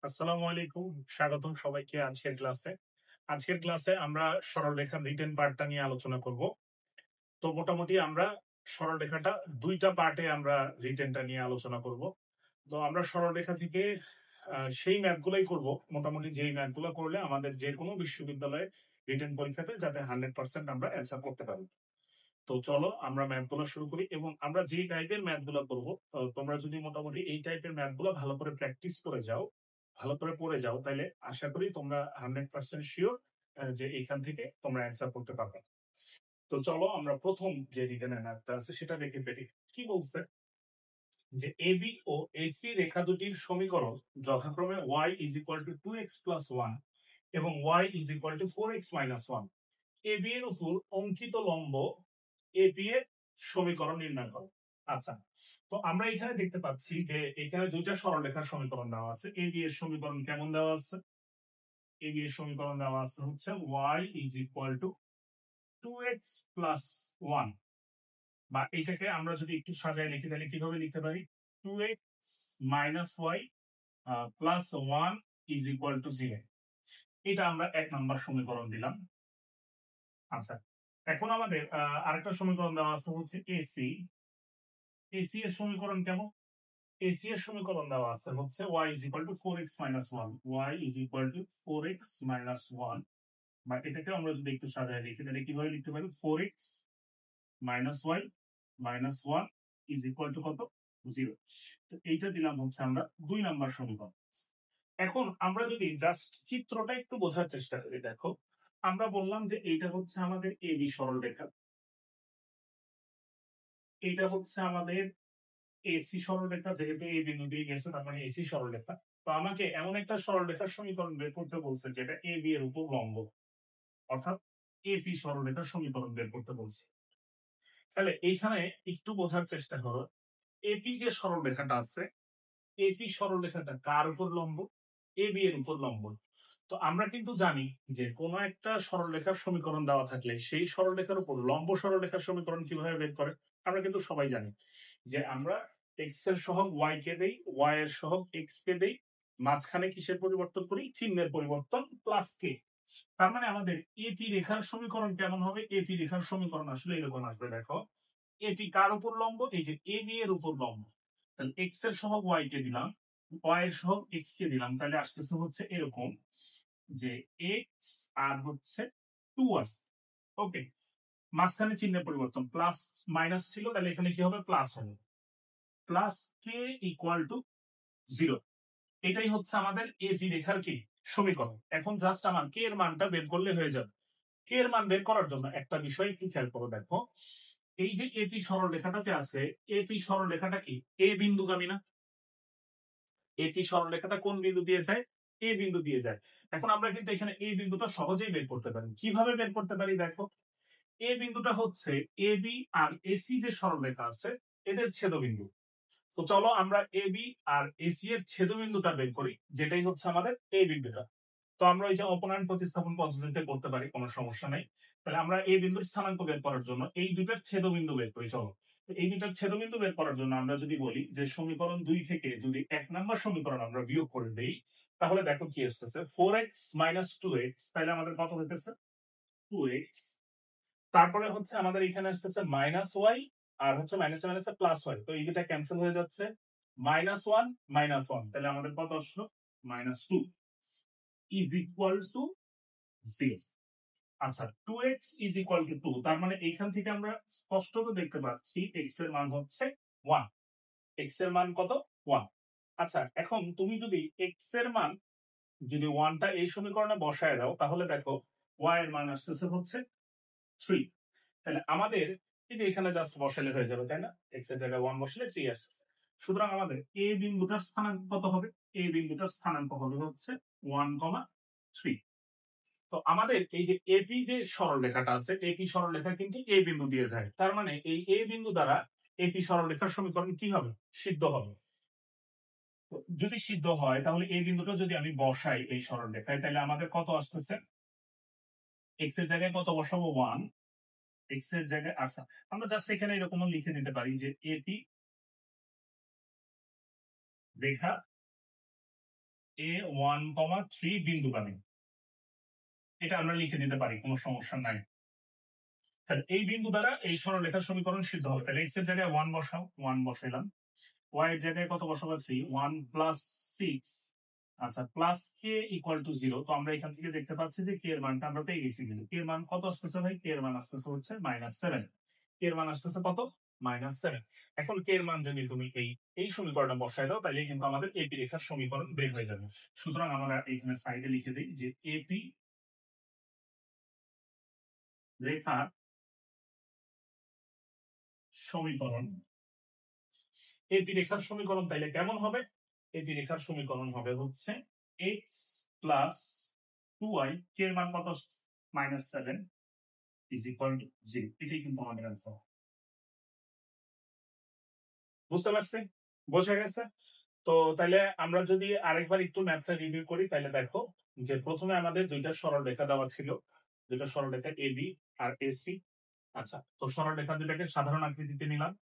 আসসালামু আলাইকুম, স্বাগতম সবাইকে আজকের ক্লাসে আমরা সরলরেখার রিটেন পার্টটা নিয়ে আলোচনা করব। তো মোটামুটি আমরা সরলরেখাটা দুইটা পার্টে আমরা রিটেনটা নিয়ে আলোচনা করব। তো আমরা সরলরেখা থেকে সেই ম্যাথগুলোই করব, মোটামুটি যেই ম্যাথগুলো করলে আমাদের যে কোনো বিশ্ববিদ্যালয়ে রিটেন পরীক্ষাতে যাতে 100% আমরা অ্যান্সার করতে পারি। তো চলো আমরা ম্যাথগুলো শুরু করি এবং আমরা যে টাইপের ম্যাথগুলো করব, তোমরা যদি মোটামুটি এই টাইপের ম্যাথগুলো ভালো করে প্র্যাকটিস করে যাও, ভালো করে পড়ে যাও, তাহলে আশা করি তোমরা 100% শিওর যে এখান থেকে তোমরা অ্যান্সার করতে পারবে। তো চলো আমরা প্রথম যে রিটেনের ম্যাথটা আছে সেটা দেখে ফেলি। কি বলছে যে এবি ও এসি রেখা দুটির সমীকরণ যথাক্রমে y is equal to 2x plus 1 এবং y is equal to 4x minus 1 AB এর উপর অঙ্কিত লম্ব এপি এর সমীকরণ নির্ণয় করো। আচ্ছা, তো আমরা এখানে দেখতে পাচ্ছি যে এখানে দুইটা সরলরেখার সমীকরণ দেওয়া আছে। এবি এর সমীকরণ কেমন দেওয়া আছে? এবি এর সমীকরণ দেওয়া আছে হচ্ছে y is equal to 2x plus 1, বা এটাকে আমরা যদি একটু সাজায় লিখি তাহলে কিভাবে লিখতে পারি? 2x minus y plus 1 is equal to 0। এটা আমরা 1 নম্বর সমীকরণ দিলাম। আচ্ছা, এখন আমাদের আরেকটা সমীকরণ দেওয়া আছে হচ্ছে এসি। এসি এর সমীকরণ কেমন? এসি এর সমীকরণ দেওয়া আছে হচ্ছে y is equal to 4x minus 1, y is equal to 4x minus 1, বা এটাকে আমরা যদি একটু সাজায় লিখি তাহলে কিভাবে লিখতে পারি? 4x minus y minus 1 is equal to কত? 0। তো এইটা দিলাম হচ্ছে আমরা 2 নাম্বার সমীকরণ। এখন আমরা যদি জাস্ট চিত্রটা একটু বোঝার চেষ্টা করি, দেখো আমরা বললাম যে এইটা হচ্ছে আমাদের এবি সরলরেখা, এইটা হচ্ছে আমাদের এসি সরলরেখা, যেহেতু এই বিন্দু দিয়ে গেছে তার মানে এসি সরলরেখা। তো আমাকে এমন একটা সরলরেখার সমীকরণ বের করতে বলছে যেটা এ বি এর উপর লম্ব, অর্থাৎ এপি সরলরেখার সমীকরণ বের করতে বলছে। তাহলে এইখানে একটু বোঝার চেষ্টা করো, এপি যে সরলরেখাটা আছে, এপি সরলরেখাটা কার উপর লম্ব? এ বি এর উপর লম্ব। তো আমরা কিন্তু জানি যে কোনো একটা সরলরেখার সমীকরণ দেওয়া থাকলে সেই সরলরেখার উপর লম্ব সরলরেখার সমীকরণ কিভাবে বের করে আমরা কিন্তু সবাই জানি যে আমরা এক্স এর সহগ ওয়াই কে দেই, ওয়াই এর সহগ এক্স কে দেই, মাঝখানে কিসের পরিবর্তন করি? চিহ্নের পরিবর্তন, প্লাস কে। তার মানে আমাদের এপি রেখার সমীকরণ কেমন হবে? এপি রেখার সমীকরণ আসলে এরকম আসবে। দেখো এপি কার উপর লম্ব? এই যে এ বি এর উপর লম্ব। তাহলে এক্স এর সহগ ওয়াই কে দিলাম, ওয়াই এর সহগ এক্স কে দিলাম, তাহলে আসতেছে হচ্ছে এরকম যে এক্স আর হচ্ছে 2 আছে। ওকে, মাঝখানে চিহ্নের পরিবর্তন, প্লাস মাইনাস ছিল, তাহলে এখানে কি হবে? প্লাস হবে, প্লাস কে ইকুয়াল টু 0। এটাই হচ্ছে আমাদের এপি রেখার কি সমীকরণ। এখন জাস্ট আমার কে এর মানটা বের করলে হয়ে যাবে। কে এর মান বের করার জন্য একটা বিষয় একটু খেয়াল করো, দেখো এই যে এপি সরলরেখাটা যে আছে, এপি সরলরেখাটা কি এ বিন্দুগামী না? এপি সরলরেখাটা কোন বিন্দু দিয়ে যায়? এ বিন্দু দিয়ে যায়। এখন আমরা কিন্তু এখানে এই বিন্দুটা সহজেই বের করতে পারি। কিভাবে বের করতে পারি? দেখো এ বিন্দুটা হচ্ছে এ বি আর এসি যে সরলরেখা আছে এদের ছেদবিন্দু। তো চলো আমরা এ বি আর এসি এর ছেদবিন্দুটা বের করি, যেটাই হচ্ছে আমাদের এই বিন্দুটা। তো আমরা ওই যে অপনয়ন প্রতিস্থাপন পদ্ধতিতে করতে পারি, কোনো সমস্যা নেই। তাহলে আমরা এই বিন্দুর স্থানাঙ্ক বের করার জন্য এই দুটার ছেদবিন্দু বের করি। চলো এই দুটার ছেদবিন্দু বের করার জন্য আমরা যদি বলি যে সমীকরণ 2 থেকে যদি 1 নাম্বার সমীকরণ আমরা বিয়োগ করে দেই, তাহলে দেখো কি আসতেছে? 4x মাইনাস 2x, তাহলে আমাদের কত হইতেছে? 2x। তারপরে হচ্ছে আমাদের এখানে আসতেছে মাইনাস ওয়াই, আর হচ্ছে মাইনাসে মাইনাসে প্লাস ওয়াই, তো এই দুটা ক্যান্সেল হয়ে যাচ্ছে। মাইনাস ওয়ান, তাহলে আমাদের কত আসলো? -2 ইজ ইকুয়াল টু 0। আচ্ছা, 2x ইজ ইকুয়াল টু 2, তার মানে এইখান থেকে আমরা স্পষ্টত দেখতে পাচ্ছি x এর মান হচ্ছে 1। x এর মান কত? 1। আচ্ছা, এখন তুমি যদি x এর মান যদি 1টা এই সমীকরণে বসায় দাও, তাহলে দেখো y এর মান আসতেছে হচ্ছে 3। তাহলে আমাদের এই যে এখানে জাস্ট বসালে হয়ে যাবে, তাই না? এক্স এর জায়গায় 1 বসলে 3 আসছে। সুতরাং আমাদের এ বিন্দুটার স্থানাঙ্ক কত হবে? এ বিন্দুটার স্থানাঙ্ক হবে হচ্ছে 1,3। তো আমাদের এই যে এপি যে সরলরেখাটা আছে, এপি সরলরেখা কিন্তু এ বিন্দু দিয়ে যায়, তার মানে এই এ বিন্দু দ্বারা এপি সরলরেখার সমীকরণ কি হবে? সিদ্ধ হবে। যদি সিদ্ধ হয় তাহলে এই বিন্দুটা যদি আমি বসাই এই সরলরেখায়, তাহলে আমাদের কত আসতেছে? এক্স এর জায়গায় কত বসাবো? 1। এক্স এর জায়গায়, আচ্ছা আমরা জাস্ট এখানে এরকম লিখে দিতে পারি যে এপি রেখা a1,3 বিন্দুগামী, এটা আমরা লিখে দিতে পারি, কোনো সমস্যা নাই। তাহলে এই বিন্দু দ্বারা এই সরলরেখার সমীকরণ সিদ্ধ হবে। তাহলে এক্স এর জায়গায় 1 বসাও, 1 বসাইলাম। ওয়াই এর জায়গায় কত বসাবো? 3, 1 প্লাস 6, আচ্ছা, প্লাস কে ইকুয়াল টু 0। তো আমরা এখান থেকে দেখতে পাচ্ছি যে কে এর মানটা আমরা পেয়ে গেছি। কিন্তু কে এর মান কত আসতেছে ভাই? কে এর মান আসতেছে হচ্ছে -7। কে এর মান আসতেছে কত? -7। এখন কে এর মান যদি তুমি এই সমীকরণে বসায় দাও, তাহলে কিন্তু আমাদের এপি রেখার সমীকরণ বের হয়ে যাবে। সুতরাং আমরা এখানে সাইডে লিখে দিই যে এপি রেখার সমীকরণ। এপি রেখার সমীকরণ তাইলে কেমন হবে? এপি রেখার সমীকরণ হবে হচ্ছে এক্স প্লাস 2y, কে এর মান কত? -7 ইজ ইকুয়াল টু 0। এটাই কিন্তু আমাদের অ্যান্সার। বুঝতে পারছি? বোঝা গেছে? তো তাইলে আমরা যদি আরেকবার একটু ম্যাথটা রিভিউ করি, তাহলে দেখো যে প্রথমে আমাদের দুইটা সরলরেখা দেওয়া ছিল, দুইটা সরলরেখা এবি আর এসি। আচ্ছা, তো সরলরেখা দুটাকে সাধারণ আকৃতিতে নিলাম।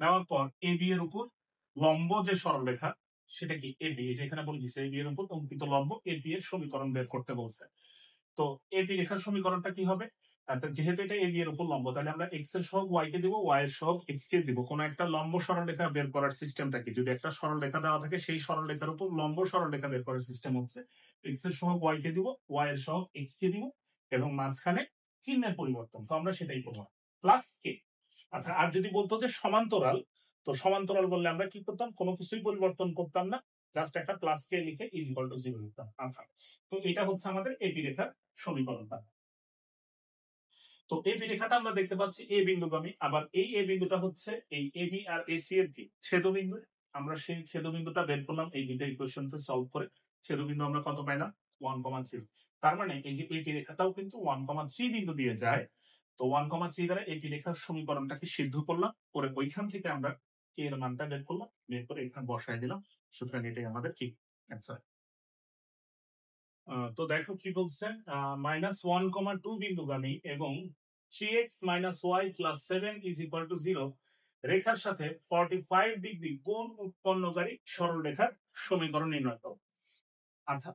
নেওয়ার পর এবি এর উপর লম্ব যে সরলরেখা, সেটা কি এবি, যেখানে বলে দিচ্ছে এবি এর উপর অঙ্কিত লম্ব এবি এর সমীকরণ বের করতে বলছে। তো এবি রেখার সমীকরণটা কি হবে? যেহেতু এটা এবি এর উপর লম্ব, তাহলে আমরা এক্স এর সহগ ওয়াই কে দিব, ওয়াই এর সহগ এক্স কে দিব। কোন একটা লম্ব সরলরেখা বের করার সিস্টেমটা কি? যদি একটা সরলরেখা দেওয়া থাকে, সেই সরলরেখার উপর লম্ব সরলরেখা বের করার সিস্টেম হচ্ছে এক্স এর সহগ ওয়াই কে দিব, ওয়াই এর সহগ এক্স কে দিব, এবং মাঝখানে চিহ্নের পরিবর্তন, তো আমরা সেটাই করবো, প্লাস কে। আচ্ছা, আর যদি বলতো যে সমান্তরাল, তো সমান্তরাল বললে আমরা কি করতাম? কোনো কিছুই পরিবর্তন করতাম না, জাস্ট একটা প্লাস কে লিখে ইজ ইকুয়াল টু 0 লিখতাম। আচ্ছা, তো এটা হচ্ছে আমাদের এপি রেখার সমীকরণটা। তো এই রেখাটা আমরা দেখতে পাচ্ছি এ বিন্দুগামী। আবার এই এ বিন্দুটা হচ্ছে এই এবি আর এসি এর কি ছেদবিন্দু। আমরা সেই ছেদবিন্দুটা বের করলাম এই দুইটা ইকুয়েশনকে সলভ করে। ছেদবিন্দু আমরা কত পাইলাম? 1,3। তার মানে এই যে এই রেখাটাও কিন্তু 1,3 বিন্দু দিয়ে যায়। তো 1,3 দ্বারা এই রেখার সমীকরণটাকে সিদ্ধ করলাম, করে ওইখান থেকে আমরা কে এর মানটা বের করলাম, বের করে এখানে বসায় দিলাম। সুতরাং এটাই আমাদের কি অ্যান্সার। তো দেখো কি বলছে, -1,2 বিন্দুগামী এবং 3x - y + 7 = 0 রেখার সাথে 45 ডিগ্রি কোণ উৎপন্নকারী সরলরেখার সমীকরণ নির্ণয় করো। আচ্ছা,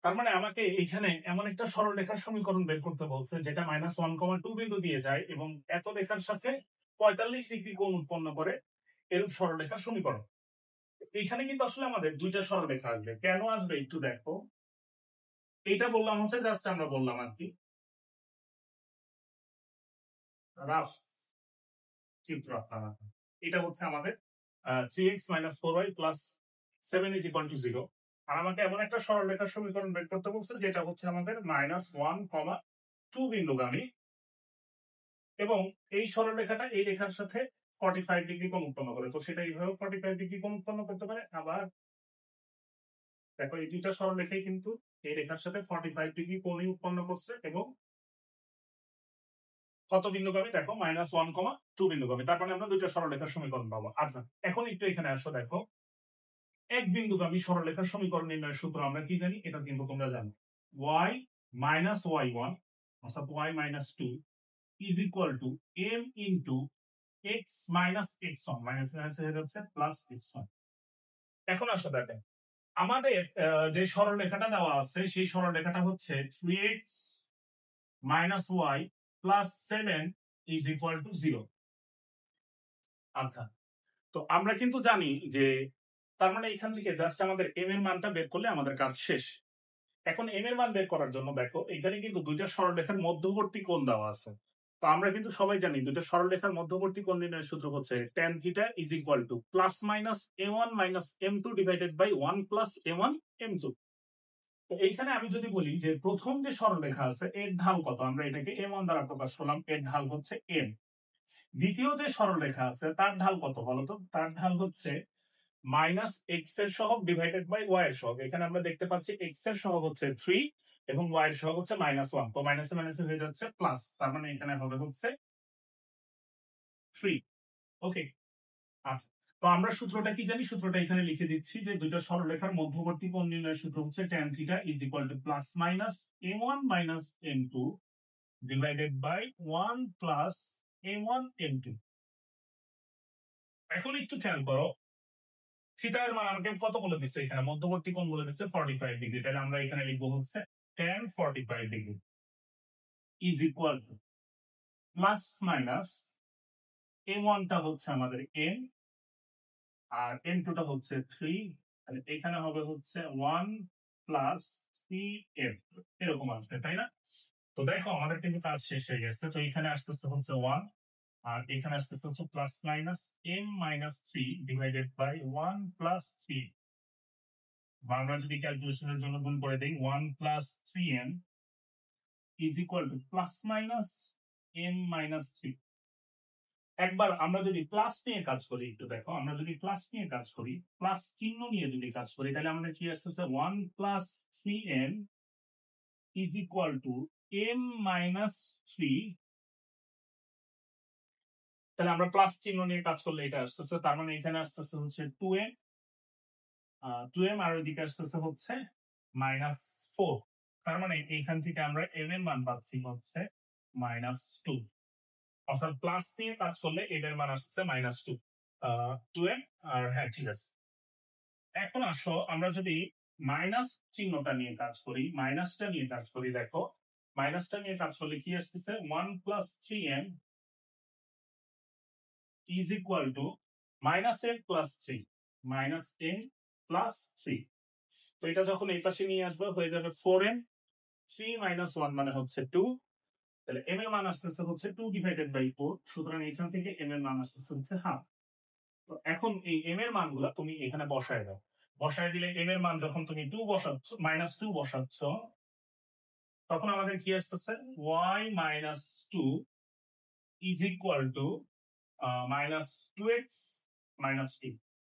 তার মানে আমাকে এখানে এমন একটা সরলরেখার সমীকরণ বের করতে বলছে যেটা -1,2 বিন্দু দিয়ে যায় এবং এত রেখার সাথে 45 ডিগ্রি কোণ উৎপন্ন করে, এরূপ সরলরেখার সমীকরণ। এখানে কিন্তু আসলে আমাদের দুইটা সরলরেখা আসবে। কেন আসবে একটু দেখো। এটা বললাম হচ্ছে জাস্ট আমরা বললাম আর কি, রাফ চিত্র আপনারা। এটা হচ্ছে আমাদের 3x - 4y + 7 = 0। আর আমাকে এমন একটা সরলরেখার সমীকরণ বের করতে বলছে যেটা হচ্ছে আমাদের -1,2 বিন্দুগামী এবং এই সরলরেখাটা এই রেখার সাথে 45 ডিগ্রি কোণ উৎপন্ন করে। তো সেটা এইভাবে 45 ডিগ্রি কোণ উৎপন্ন করতে পারে। আবার দেখো এই দুইটা সরলরেখাই কিন্তু এই রেখার সাথে 45 ডিগ্রি কোণই উৎপন্ন করছে এবং কত বিন্দুগামী? দেখো -1,2 বিন্দুগামী। তার মানে আমরা দুইটা সরলরেখার সমীকরণ পাবো। আচ্ছা, এখন একটু এখানে আসো, দেখো এক বিন্দুগামী সরলরেখার সমীকরণ নির্ণয়ের সূত্র আমরা কি জানি? এটা কিন্তু তোমরা জানো, y - y1 অর্থাৎ y - 2 is equal two m into x - x1, minus minus হয়ে যাচ্ছে প্লাস x1। এখন আসো দেখেন, আমাদের যে সরলরেখাটা দেওয়া আছে সেই সরলরেখাটা হচ্ছে 3x - y + 7 is equal to 0। আচ্ছা, তো আমরা কিন্তু জানি যে তার মানে এখান থেকে জাস্ট আমাদের m এর মানটা বের করলে আমাদের কাজ শেষ। এখন m এর মান বের করার জন্য দেখো এখানে কিন্তু দুইটা সরলরেখার মধ্যবর্তী কোণ দেওয়া আছে। তো আমরা কিন্তু সবাই জানি দুইটা সরলরেখার মধ্যবর্তী কোণ নির্ণয়ের সূত্র হচ্ছে tan θ = +-a1 - m2 divided by 1 + a1 m2। তো এইখানে আমি যদি বলি যে প্রথম যে সরলরেখা আছে এর ঢাল কত, আমরা এটাকে m1 দ্বারা প্রকাশ করলাম, এর ঢাল হচ্ছে m। দ্বিতীয় যে সরলরেখা আছে তার ঢাল কত বলতো? তার ঢাল হচ্ছে -x এর সহগ ডিভাইডেড বাই y এর সহগ। এখানে আমরা দেখতে পাচ্ছি x এর সহগ হচ্ছে 3 এবং y এর সহগ হচ্ছে -1। তো মাইনাসে মাইনাসে হয়ে যাচ্ছে প্লাস, তার মানে এখানে হবে হচ্ছে 3। ওকে, আচ্ছা, তো আমরা সূত্রটা কি জানি? সূত্রটা এখানে লিখে দিচ্ছি যে দুইটা সরলরেখার মধ্যবর্তী কোণ নির্ণয়ের সূত্র হচ্ছে tan θ = +-a1 - m2 divided by 1 + a1 m2। এখন একটু খেয়াল করো, থিটা এর মান আমাকে কত বলে দিচ্ছে, এখানে মধ্যবর্তী কোণ বলে দিচ্ছে 45 ডিগ্রি। তাহলে আমরা এখানে লিখবো হচ্ছে tan 45 degree is equal to plus minus m1 টা হচ্ছে আমাদের n আর m2 টা হচ্ছে 3, তাহলে এখানে হবে হচ্ছে 1 প্লাস 3m, এরকম আসবে, তাই না? তো দেখো আমাদের কিন্তু কাজ শেষ হয়ে গেছে। তো এখানে আসতেছে হচ্ছে 1 আর এখানে আসতেছে হচ্ছে plus minus m minus 3 divided by 1 plus 3। আমরা যদি ক্যালকুলেশনের জন্য গুণ করে দেই 1 plus 3m is equal to plus minus m minus 3। একবার আমরা যদি প্লাস নিয়ে কাজ করি, একটু দেখো, আমরা যদি প্লাস নিয়ে কাজ করি, প্লাস চিহ্ন নিয়ে যদি কাজ করি, তাহলে আমাদের কি আসতেছে 1 plus 3m is equal two m minus 3। তাহলে আমরা প্লাস চিহ্ন নিয়ে কাজ করলে এটা আসতেছে, তার মানে এখানে আসতেছে হচ্ছে 2m আর ওইদিকে আসতেছে হচ্ছে -4। তার মানে এইখান থেকে আমরা m এর মান পাচ্ছি হচ্ছে -2। অর্থাৎ প্লাস দিয়ে কাজ করলে m এর মান আসছে -2, 2m। আর হ্যাঁ, ঠিক আছে। এখন আসো আমরা যদি মাইনাস চিহ্নটা নিয়ে কাজ করি, মাইনাসটা নিয়ে কাজ করি, দেখো মাইনাসটা নিয়ে কাজ করলে কি আসতেছে 1 plus 3m is equal two -m plus 3, -m plus 3। তো এটা যখন এই পাশে নিয়ে আসবে হয়ে যাবে 4m, 3 - 1 মানে হচ্ছে 2। তাহলে m এর মান আসতেছে হচ্ছে 2 ডিভাইডেড বাই 4। সুতরাং এখান থেকে m এর মান আসতেছে হচ্ছে হাফ। তো এখন এই m এর মানগুলো তুমি এখানে বসায় দাও। বসায় দিলে m এর মান যখন তুমি 2 বসাচ্ছ, -2 বসাচ্ছ, তখন আমাদের কি আসতেছে y - 2 is equal to -2x - 2,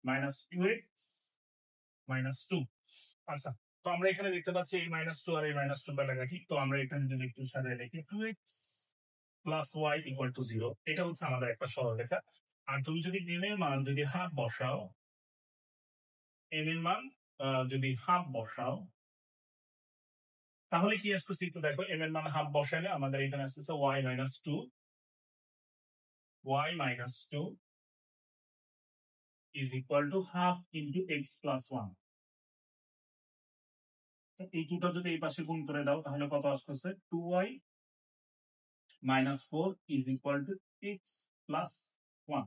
-2x - 2। আচ্ছা, তো আমরা এখানে দেখতে পাচ্ছি এই -2 আর এই -2 বেলাকাঠি। তো আমরা এখানে যদি একটু সাজায় লিখি 2x plus y equal to 0, এটা হচ্ছে আমাদের একটা সরলরেখা। আর তুমি যদি m এর মান যদি হাফ বসাও, m এর মান যদি হাফ বসাও, তাহলে কি আসতেছে একটু দেখো, m এর মান হাফ বসালে আমাদের এখানে আসতেছে y - 2, y - 2 is equal to half into x plus 1। এই দুটো যদি এই পাশে গুণ করে দাও তাহলে কত আসতেছে 2y - 4 is equal to x plus 1।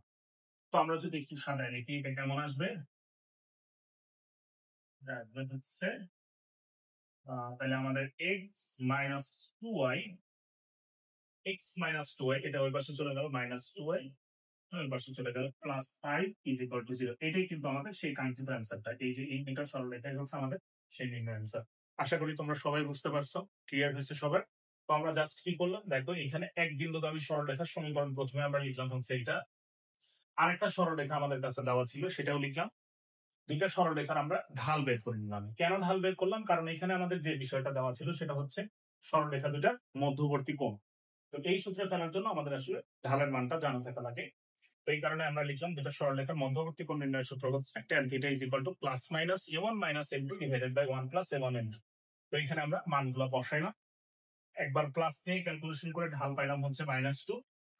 তো আমরা যদি একটু সাজায় লিখি এটা কেমন আসবে, হচ্ছে তাহলে আমাদের x minus 2y, x minus 2y, এটা ওই পাশে চলে গেল -2y, ওই পাশে চলে গেল +5 is equal to 0। এটাই কিন্তু আমাদের সেই কাঙ্ক্ষিত অ্যান্সারটা। এই যে এই দুইটা সরলরেখাই হচ্ছে আমাদের সেই নির্ণয় অ্যান্সার। আশা করি তোমরা সবাই বুঝতে পারছো, ক্লিয়ার হয়েছে সবার। তো আমরা জাস্ট কি করলাম দেখো, এখানে এক বিন্দুগামী সরলরেখার সমীকরণ প্রথমে আমরা লিখলাম হচ্ছে এইটা। আরেকটা সরলরেখা আমাদের কাছে দেওয়া ছিল, সেটাও লিখলাম। দুইটা সরলরেখার আমরা ঢাল বের করে নিলাম। কেন ঢাল বের করলাম, কারণ এখানে আমাদের যে বিষয়টা দেওয়া ছিল সেটা হচ্ছে সরলরেখা দুটার মধ্যবর্তী কোণ। তো এই সূত্রে ফেলার জন্য আমাদের আসলে ঢালের মানটা জানা থাকা লাগে। তো এই কারণে আমরা লিখলাম দুটা সরলরেখার মধ্যবর্তী কোণ নির্ণয়ের সূত্র হচ্ছে tan θ is equal to plus minus a1 minus a2 divided by 1 plus a1 n2। তো এখানে আমরা মানগুলো বসাইলাম। একবার প্লাস নিয়ে ক্যালকুলেশন করে ঢাল পাইলাম হচ্ছে -2,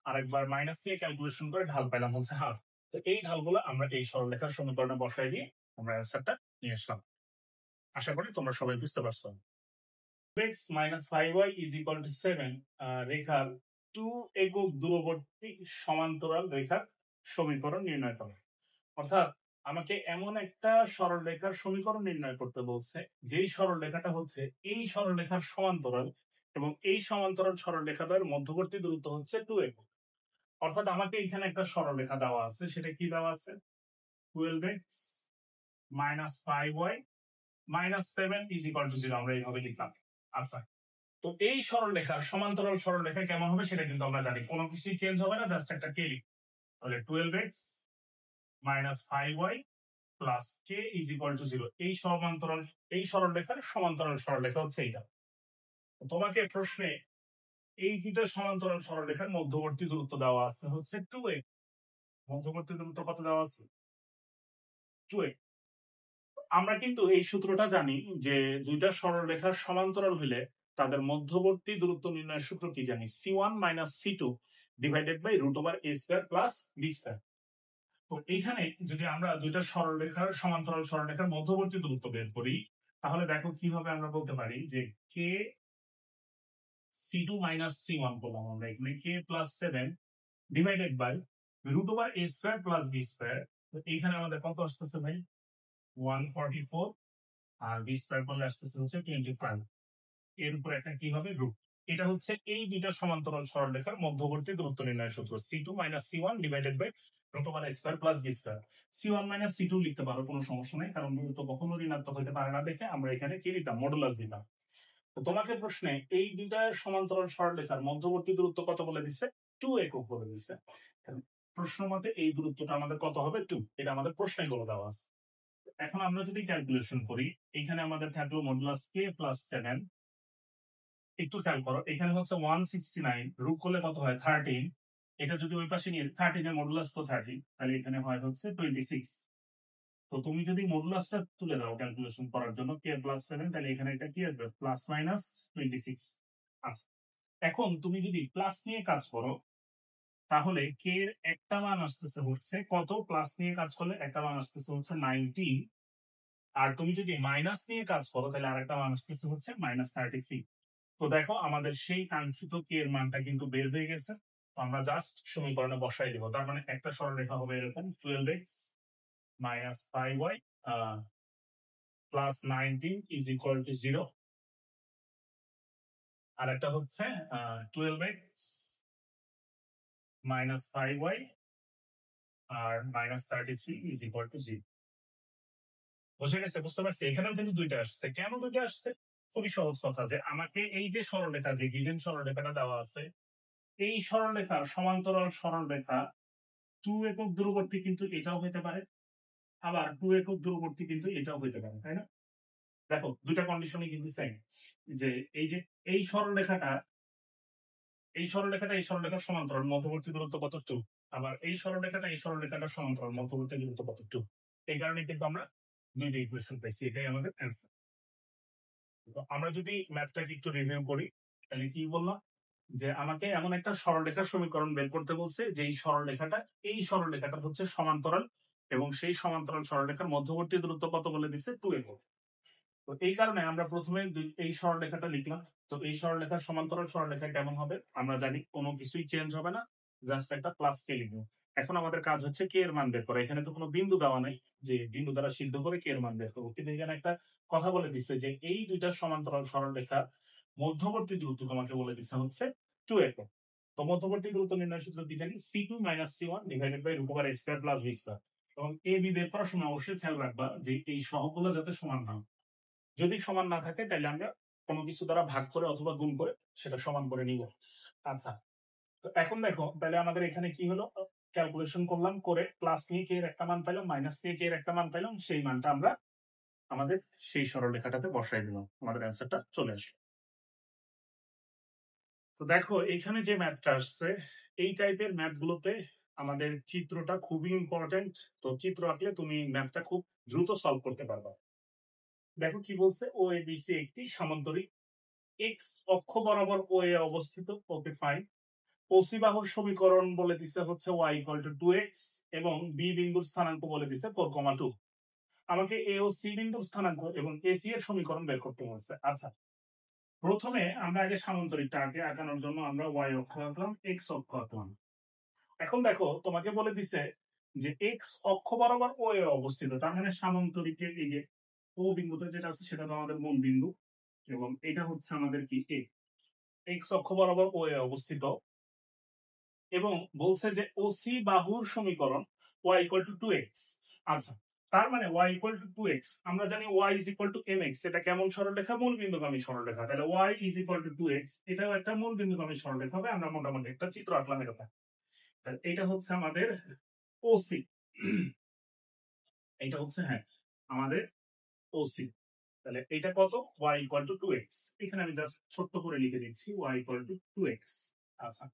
আর একবার মাইনাস নিয়ে ক্যালকুলেশন করে ঢাল পাইলাম হচ্ছে হাফ। তো এই ঢালগুলো আমরা এই সরলরেখার সমীকরণে বসাই দিয়ে আমরা অ্যান্সারটা নিয়ে আসলাম। আশা করি তোমরা সবাই বুঝতে পারছো। x - 5y is equal to 7 রেখার 2 একক দূরবর্তী সমান্তরাল রেখার সমীকরণ নির্ণয় করো। অর্থাৎ আমাকে এমন একটা সরলরেখার সমীকরণ নির্ণয় করতে বলছে যেই সরলরেখাটা হচ্ছে এই সরলরেখার সমান্তরাল, এবং এই সমান্তরাল সরলরেখাদ্বয়ের মধ্যবর্তী দূরত্ব হচ্ছে 2 একক। অর্থাৎ আমাকে এখানে একটা সরলরেখা দেওয়া আছে, সেটা কি দেওয়া আছে 12x - 5y - 7 is equal to 0, আমরা এইভাবে লিখলাম। আচ্ছা, তো এই সরলরেখার সমান্তরাল সরলরেখা কেমন হবে সেটা কিন্তু আমরা জানি, কোনো কিছুই চেঞ্জ হবে না, জাস্ট একটা কে লিখি। তাহলে 12x - 5y plus K is equal to 0। এই সমান্তরাল, এই সরলরেখার সমান্তরাল সরলরেখা হচ্ছে এইটা। তোমাকে প্রশ্নে এই দুটো সমান্তরাল সরলরেখার মধ্যবর্তী দূরত্ব দেওয়া আছে হচ্ছে 2a। মধ্যবর্তী দূরত্ব কত দেওয়া আছে 2a। আমরা কিন্তু এই সূত্রটা জানি যে দুইটা সরলরেখার সমান্তরাল হইলে তাদের মধ্যবর্তী দূরত্ব নির্ণয়ের সূত্র কি জানি, c1 - c2 divided by √a² plus b²। তো এইখানে যদি আমরা দুইটা সরলরেখার সমান্তরাল সরলরেখার মধ্যবর্তী দূরত্ব বের করি, তাহলে দেখো কিভাবে আমরা বলতে পারি যে কে C2 মাইনাস C1 বললাম আমরা এখানে k plus 7 divided by root over a square plus b square. তো এইখানে আমাদের কত আসতেছে ভাই 144 আর b স্কয়ার করলে আসতেছে হচ্ছে 25। এর উপর একটা কি হবে রুট। এটা হচ্ছে এই দুইটা সমান্তরাল সরলরেখার মধ্যবর্তী দূরত্ব নির্ণয়ের সূত্র C2 minus C1 divided by root over a square plus b square. C1 minus C2 লিখতে পারো, কোনো সমস্যা নেই, কারণ দূরত্ব কখনো ঋণাত্মক হতে পারে না দেখে আমরা এখানে কি দিতাম মডুলাস দিতাম। তো তোমাকে প্রশ্নে এই দুইটা সমান্তরাল সরলরেখার মধ্যবর্তী দূরত্ব কত বলে দিচ্ছে 2 একক বলে দিচ্ছে। প্রশ্ন মতে এই দূরত্বটা আমাদের কত হবে 2, এটা আমাদের প্রশ্নে বলে দেওয়া আছে। এখন আমরা যদি ক্যালকুলেশন করি, এখানে আমাদের থাকলো মডুলাস কে প্লাস 7। একটু খেয়াল করো, এখানে হচ্ছে 169 রুট করলে কত হয় 13। এটা যদি ওই পাশে নিয়ে 13 এর মডুলাস তো 30, তাহলে এখানে হয় হচ্ছে 26। তো তুমি যদি মডুলাসটা তুলে দাও ক্যালকুলেশন করার জন্য কে প্লাস 7, তাহলে এখানে এটা কি আসবে প্লাস মাইনাস 26। আচ্ছা, এখন তুমি যদি প্লাস নিয়ে কাজ করো, তাহলে কে এর একটা মান আসতেছে হচ্ছে কত, প্লাস নিয়ে কাজ করলে একটা মান আসতেছে হচ্ছে 19। আর তুমি যদি মাইনাস নিয়ে কাজ করো তাহলে আরেকটা মান আসতেছে হচ্ছে মাইনাস 33। তো দেখো আমাদের সেই কাঙ্ক্ষিত কে এর মানটা কিন্তু বের হয়ে গেছে। তো আমরা জাস্ট সমীকরণে বসাই দিব। তার মানে একটা সরলরেখা হবে এরকম 12x minus 5y plus 19 is equal to 0। আর একটা হচ্ছে 12x মাইনাস 5y আর মাইনাস 33 ইজ ইকুয়াল টু 0। বুঝে গেছে? বুঝতে পারছি? এখানেও কিন্তু দুইটা আসছে। কেন দুইটা আসছে? খুবই সহজ কথা, যে আমাকে এই যে সরলরেখা, যে গিভেন সরলরেখাটা দেওয়া আছে, এই সরলরেখার সমান্তরাল সরলরেখা 2 একক দূরবর্তী কিন্তু এটাও হইতে পারে, আবার 2 একক দূরবর্তী কিন্তু এটাও হইতে পারে, তাই না? দেখো দুইটা কন্ডিশনই কিন্তু সেম, যে এই যে এই সরলরেখাটা এই সরলরেখার সমান্তরাল মধ্যবর্তী দূরত্ব কত 2, আবার এই সরলরেখাটার সমান্তরাল মধ্যবর্তী দূরত্ব কত 2। এই কারণে কিন্তু আমরা দুইটা ইকুয়েশন পাইছি, এটাই আমাদের অ্যান্সার। তো আমরা যদি ম্যাথটাকে একটু রিভিউ করি, তাহলে কি বললাম, যে আমাকে এমন একটা সরলরেখার সমীকরণ বের করতে বলছে যে এই সরলরেখাটা হচ্ছে সমান্তরাল, এবং সেই সমান্তরাল সরলরেখার মধ্যবর্তী দূরত্ব কত বলে দিছে 2 একক। তো এই কারণে আমরা প্রথমে এই সরলরেখাটা লিখলাম। তো এই সরলরেখার সমান্তরাল সরলরেখা কেমন হবে আমরা জানি, কোনো কিছুই চেঞ্জ হবে না, জাস্ট একটা প্লাস কে লিখবো। এখন আমাদের কাজ হচ্ছে কে এর মান বের করা। এখানে তো কোনো বিন্দু দেওয়া নাই যে বিন্দু দ্বারা সিদ্ধ করে কে এর মান বের করবো, কিন্তু এখানে একটা কথা বলে দিচ্ছে যে এই দুইটা সমান্তরাল সরলরেখা মধ্যবর্তী দূরত্ব তোমাকে বলে দিচ্ছে হচ্ছে 2 একক। তো মধ্যবর্তী দূরত্ব নির্ণয় সূত্র কি জানি, C2 minus C1 divided by root over a square plus b square. এবং এ বি বের করার সময় অবশ্যই খেয়াল রাখবা যে এই সহগগুলো যাতে সমান না হয়। যদি সমান না থাকে তাহলে আমরা কোনো কিছু দ্বারা ভাগ করে অথবা গুণ করে সেটা সমান করে নিব। আচ্ছা, তো এখন দেখো তাহলে আমাদের এখানে কি হলো, ক্যালকুলেশন করলাম, করে প্লাস নিয়ে কে এর একটা মান পাইলাম, মাইনাস নিয়ে কে এর একটা মান পাইলাম, সেই মানটা আমরা আমাদের সেই সরলরেখাটাতে বসাই দিলাম, আমাদের অ্যান্সারটা চলে আসলো। তো দেখো এখানে যে ম্যাথটা আসছে, এই টাইপের ম্যাথগুলোতে আমাদের চিত্রটা খুবই ইম্পর্টেন্ট। তো চিত্র আঁকলে তুমি ম্যাথটা খুব দ্রুত সলভ করতে পারবা। দেখো কি বলছে, ও এ বি সি একটি সামান্তরিক, এক্স অক্ষ বরাবর ও এ অবস্থিত, ওকে ফাইন। ওসি বাহুর সমীকরণ বলে দিছে হচ্ছে y ইকুয়াল টু 2x, এবং বি বিন্দুর স্থানাঙ্ক বলে দিছে 4,2। আমাকে এ ও সি বিন্দুর স্থানাঙ্ক এবং এসি এর সমীকরণ বের করতে হচ্ছে। আচ্ছা, প্রথমে আমরা আগে সামান্তরিকটা আঁকানোর জন্য আমরা y অক্ষ আঁকলাম, x অক্ষ আঁকলাম। এখন দেখো তোমাকে বলে দিছে যে x অক্ষ বরাবর ও এ অবস্থিত, তার মানে সামান্তরিকের এই যে ও বিন্দুতে যেটা আছে সেটা তো আমাদের মূল বিন্দু, এবং এটা হচ্ছে আমাদের কি x অক্ষ বরাবর ও এ অবস্থিত, এবং বলছে যে ওসি বাহুর সমীকরণ y ইকুয়াল টু 2x। আচ্ছা, তার মানে y ইকুয়াল টু 2x, আমরা জানি y is equal two mx, এটা কেমন সরলরেখা, মূল বিন্দুগামী সরলরেখা, তাহলে y is equal to 2x এটাও একটা মূল বিন্দুগামী সরলরেখা হবে। আমরা মোটামুটি একটা চিত্র আঁকলাম এরকম। তাহলে এটা হচ্ছে আমাদের ওসি, এটা হচ্ছে হ্যাঁ আমাদের ওসি। তাহলে এটা কত, y ইকুয়াল টু 2x, এখানে আমি জাস্ট ছোট্ট করে লিখে দিচ্ছি y ইকুয়াল টু 2x। আচ্ছা,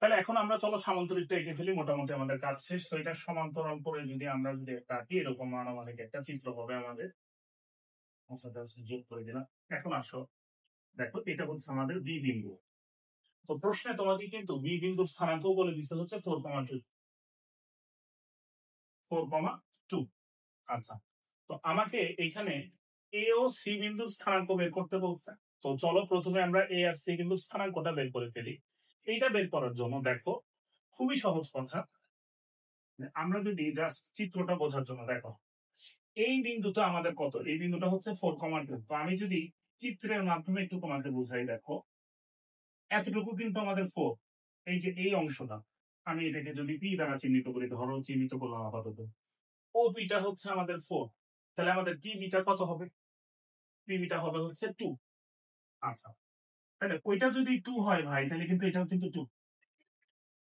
তাহলে এখন আমরা চলো সামান্তরিকটা এঁকে ফেলি, মোটামুটি আমাদের কাজ শেষ। তো এটা সমান্তরাল করে যদি আমরা যদি একটা আঁকি, এরকম আনুমানিক একটা চিত্র হবে আমাদের। আচ্ছা, জাস্ট যোগ করে দিলাম। এখন আসো, দেখো এটা হচ্ছে আমাদের বি বিন্দু। তো প্রশ্নে তোমাকে কিন্তু বি বিন্দুর স্থানাঙ্ক বলে দিতে হচ্ছে 4,2। 4,2। আচ্ছা, তো আমাকে এইখানে এ ও সি বিন্দুর স্থানাঙ্ক বের করতে বলছে। তো চলো প্রথমে আমরা এ আর সি বিন্দুর স্থানাঙ্কটা বের করে ফেলি। এইটা বের করার জন্য দেখো খুবই সহজ কথা, আমরা যদি জাস্ট চিত্রটা বোঝার জন্য দেখো এই বিন্দুটা আমাদের কত, এই বিন্দুটা হচ্ছে 4,2। তো আমি যদি চিত্রের মাধ্যমে একটু তোমাকে বুঝাই, দেখো এতটুকু কিন্তু আমাদের 4, এই যে এই অংশটা আমি এটাকে যদি পি দ্বারা চিহ্নিত করি, ধরো চিহ্নিত করলাম আপাতত, ও পিটা হচ্ছে আমাদের 4, তাহলে আমাদের পি বিটা কত হবে? পি বিটা হবে হচ্ছে 2। আচ্ছা, তাহলে ওইটা যদি 2 হয় ভাই, তাহলে কিন্তু এটাও কিন্তু 2।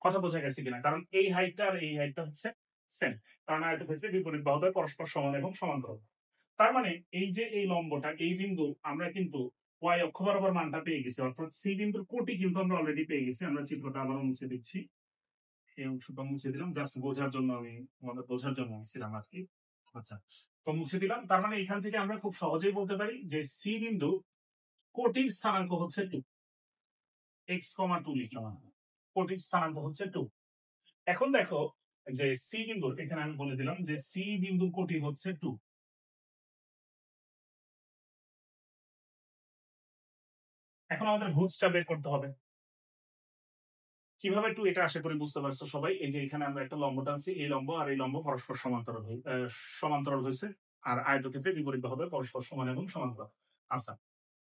কথা বোঝা গেছে কিনা? কারণ এই হাইটটা আর এই হাইটটা হচ্ছে সেম, কারণ আয়তক্ষেত্রে বিপরীত বাহুদ্বয় পরস্পর সমান এবং সমান্তরাল। তার মানে এই যে এই লম্বটা, এই বিন্দু আমরা কিন্তু ওয়াই অক্ষ বরাবর মানটা পেয়ে গেছি, অর্থাৎ সি বিন্দুর কোটি কিন্তু আমরা অলরেডি পেয়ে গেছি। আমরা চিত্রটা আবার মুছে দিচ্ছি, এই অংশটা মুছে দিলাম, জাস্ট বোঝার জন্য, আমি আমাদের বোঝার জন্য আসছিলাম আর কি। আচ্ছা, তো মুছে দিলাম। তার মানে এখান থেকে আমরা খুব সহজেই বলতে পারি যে সি বিন্দু কোটির স্থানাঙ্ক হচ্ছে 2, x,2 লিখলাম, কোটির স্থানাঙ্ক হচ্ছে 2। এখন দেখো যে সি বিন্দুর, এখানে আমি বলে দিলাম যে সি বিন্দু কোটি হচ্ছে 2। এখন আমাদের ভুজটা বের করতে হবে। কিভাবে একটু এটা আশা করি বুঝতে পারছো সবাই। এই যে এখানে আমরা একটা লম্ব টানছি, এই লম্ব আর এই লম্ব পরস্পর সমান্তরাল হয়েছে, আর আয়তক্ষেত্রে বিপরীত বাহুদ্বয় পরস্পর সমান এবং সমান্তরাল। আচ্ছা,